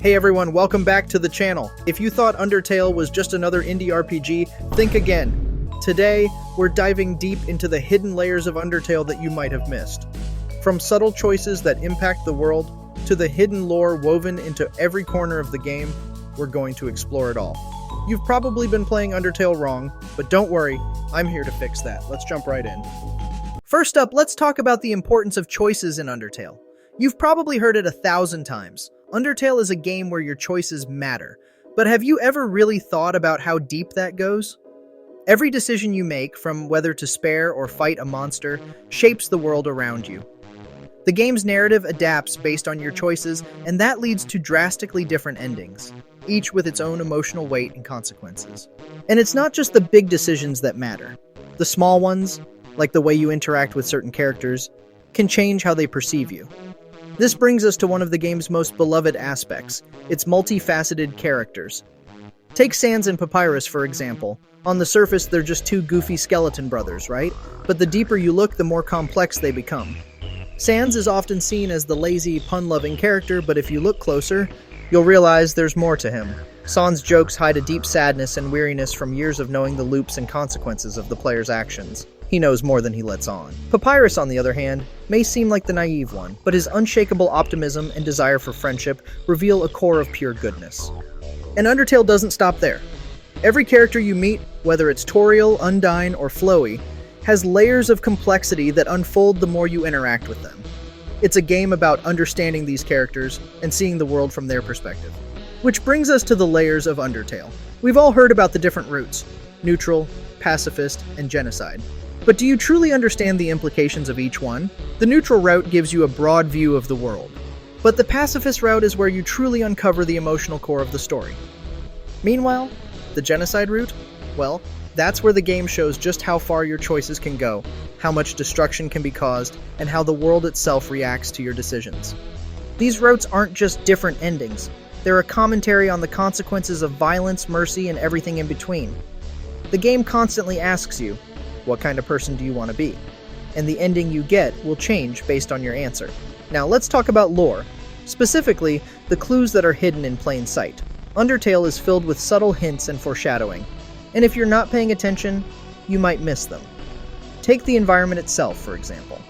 Hey everyone, welcome back to the channel. If you thought Undertale was just another indie RPG, think again. Today, we're diving deep into the hidden layers of Undertale that you might have missed. From subtle choices that impact the world, to the hidden lore woven into every corner of the game, we're going to explore it all. You've probably been playing Undertale wrong, but don't worry, I'm here to fix that. Let's jump right in. First up, let's talk about the importance of choices in Undertale. You've probably heard it 1,000 times. Undertale is a game where your choices matter, but have you ever really thought about how deep that goes? Every decision you make, from whether to spare or fight a monster, shapes the world around you. The game's narrative adapts based on your choices, and that leads to drastically different endings, each with its own emotional weight and consequences. And it's not just the big decisions that matter. The small ones, like the way you interact with certain characters, can change how they perceive you. This brings us to one of the game's most beloved aspects, its multifaceted characters. Take Sans and Papyrus, for example. On the surface, they're just two goofy skeleton brothers, right? But the deeper you look, the more complex they become. Sans is often seen as the lazy, pun-loving character, but if you look closer, you'll realize there's more to him. Sans' jokes hide a deep sadness and weariness from years of knowing the loops and consequences of the player's actions. He knows more than he lets on. Papyrus, on the other hand, may seem like the naive one, but his unshakable optimism and desire for friendship reveal a core of pure goodness. And Undertale doesn't stop there. Every character you meet, whether it's Toriel, Undyne, or Flowey, has layers of complexity that unfold the more you interact with them. It's a game about understanding these characters and seeing the world from their perspective. Which brings us to the layers of Undertale. We've all heard about the different routes: neutral, pacifist, and genocide. But do you truly understand the implications of each one? The neutral route gives you a broad view of the world, but the pacifist route is where you truly uncover the emotional core of the story. Meanwhile, the genocide route? Well, that's where the game shows just how far your choices can go, how much destruction can be caused, and how the world itself reacts to your decisions. These routes aren't just different endings, they're a commentary on the consequences of violence, mercy, and everything in between. The game constantly asks you, what kind of person do you want to be? And the ending you get will change based on your answer. Now let's talk about lore, specifically the clues that are hidden in plain sight. Undertale is filled with subtle hints and foreshadowing, and if you're not paying attention, you might miss them. Take the environment itself, for example.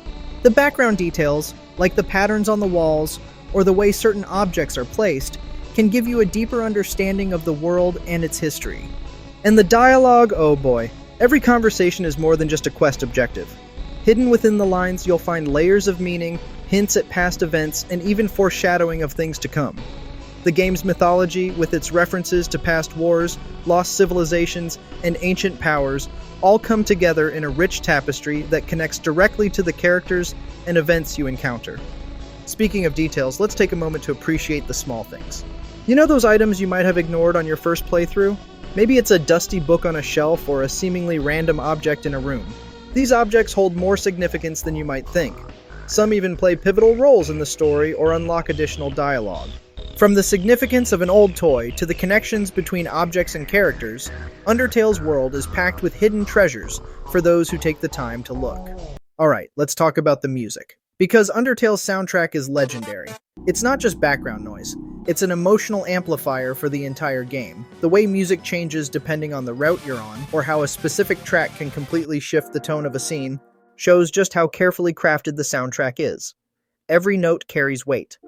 The background details, like the patterns on the walls or the way certain objects are placed, can give you a deeper understanding of the world and its history. And the dialogue, oh boy. Every conversation is more than just a quest objective. Hidden within the lines, you'll find layers of meaning, hints at past events, and even foreshadowing of things to come. The game's mythology, with its references to past wars, lost civilizations, and ancient powers, all come together in a rich tapestry that connects directly to the characters and events you encounter. Speaking of details, let's take a moment to appreciate the small things. You know those items you might have ignored on your first playthrough? Maybe it's a dusty book on a shelf or a seemingly random object in a room. These objects hold more significance than you might think. Some even play pivotal roles in the story or unlock additional dialogue. From the significance of an old toy to the connections between objects and characters, Undertale's world is packed with hidden treasures for those who take the time to look. Alright, let's talk about the music. Because Undertale's soundtrack is legendary. It's not just background noise. It's an emotional amplifier for the entire game. The way music changes depending on the route you're on, or how a specific track can completely shift the tone of a scene, shows just how carefully crafted the soundtrack is. Every note carries weight.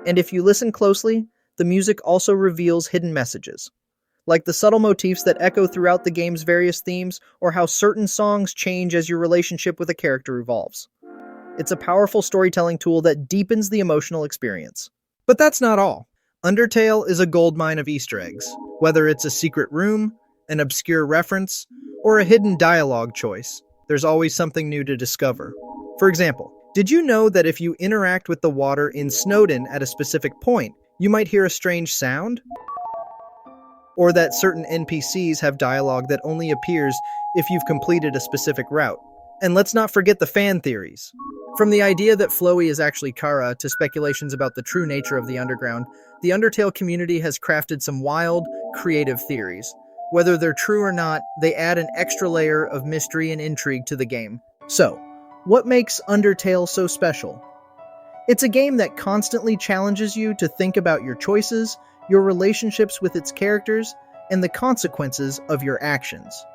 And if you listen closely, the music also reveals hidden messages, like the subtle motifs that echo throughout the game's various themes, or how certain songs change as your relationship with a character evolves. It's a powerful storytelling tool that deepens the emotional experience. But that's not all. Undertale is a goldmine of Easter eggs. Whether it's a secret room, an obscure reference, or a hidden dialogue choice, there's always something new to discover. For example, did you know that if you interact with the water in Snowdin at a specific point, you might hear a strange sound? Or that certain NPCs have dialogue that only appears if you've completed a specific route? And let's not forget the fan theories. From the idea that Flowey is actually Kara to speculations about the true nature of the underground, the Undertale community has crafted some wild, creative theories. Whether they're true or not, they add an extra layer of mystery and intrigue to the game. So, what makes Undertale so special? It's a game that constantly challenges you to think about your choices, your relationships with its characters, and the consequences of your actions.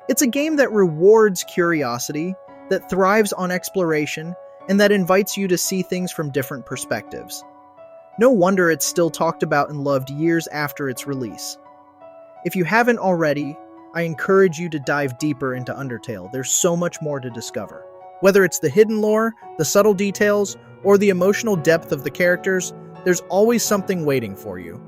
It's a game that rewards curiosity, that thrives on exploration, and that invites you to see things from different perspectives. No wonder it's still talked about and loved years after its release. If you haven't already, I encourage you to dive deeper into Undertale. There's so much more to discover. Whether it's the hidden lore, the subtle details, or the emotional depth of the characters, there's always something waiting for you.